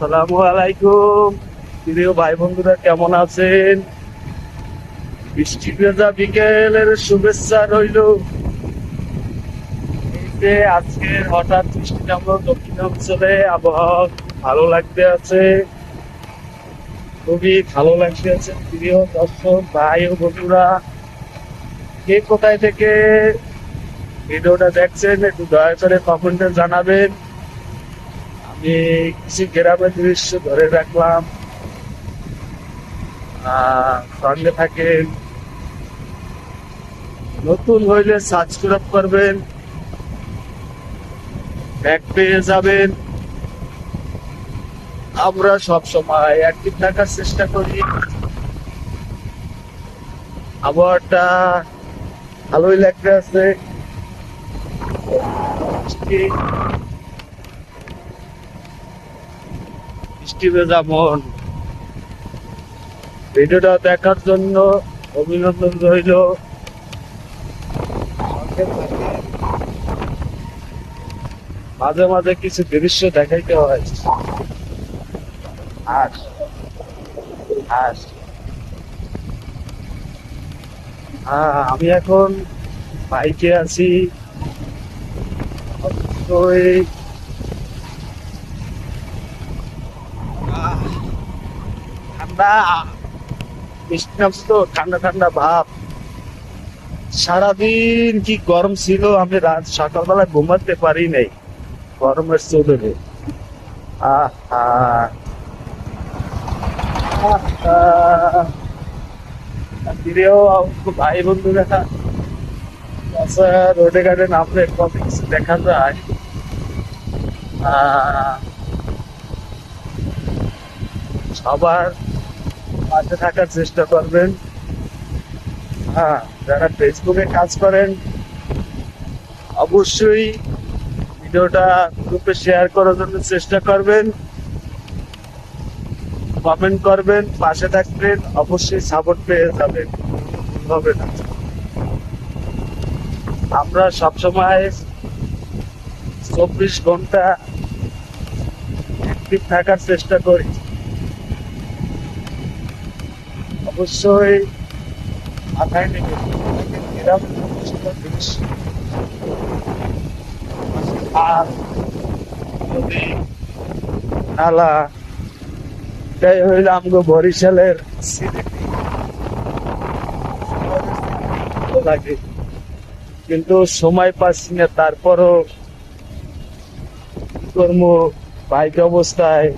আসসালামু আলাইকুম। প্রিয় ভাই বন্ধুরা, কেমন আছেন? বৃষ্টি ভেজা বিকেলের শুভেচ্ছা রইল। এই যে আজকের হঠাৎ বৃষ্টি নামলো দক্ষিণাঞ্চলে, আবহাওয়া খুব ভালো লাগতে আছে, খুবই ভালো লাগতে আছে। প্রিয় দর্শক ভাই ও বন্ধুরা, কে কোথায় থেকে ভিডিওটা দেখছেন একটু দয়া করে কমেন্টে জানাবেন। আমি কিছু গ্রামের দৃশ্য ধরে রাখলাম, সঙ্গে থাকেন। নতুন হইলে সাবস্ক্রাইব করবেন, ব্যাক পেয়ে যাবেন। আমরা সব সময় অ্যাক্টিভ থাকার চেষ্টা করি। আবহাওয়াটা ভালোই লাগতে আছে। বৃষ্টি বৃষ্টি ভেজা মন, ভিডিওটা দেখার জন্য অভিনন্দন রইল। সঙ্গে থাকেন। মাঝে মাঝে কিছু দৃশ্য দেখাইতে হয়। আর আর আমি এখন বাইকে আছি। অবশ্যই ঠান্ডা, বৃষ্টি নামছে তো ঠান্ডা ঠান্ডা ভাব। সারাদিন কি গরম ছিল, আমি রাত সকালবেলা ঘুমাতে পারি নাই গরমের চোদনে। আহা আহা। প্রিয় ভাই বন্ধুরা, আচ্ছা, রোডে ঘাটে নামলে কত কিছু দেখা যায়। আহ, সবার পাশে থাকার চেষ্টা করবেন। যারা ফেসবুকে কাজ করেন অবশ্যই ভিডিওটা গ্রুপে শেয়ার করার জন্য চেষ্টা করবেন, কমেন্ট করবেন, পাশে থাকবেন, অবশ্যই সাপোর্ট পেয়ে যাবেন, ভুল হবে না। আমরা সবসময় 24 ঘন্টা অ্যাক্টিভ থাকার চেষ্টা করি। অবশ্যই মাথায় নেবেন, এরকম দৃশ্য আর নদী, নালা, এটাই হইল আমগো বরিশালের স্মৃতি। ভালো লাগে, কিন্তু সময় পাচ্ছি না। তারপরও কি করবো, বাইক অবস্থায়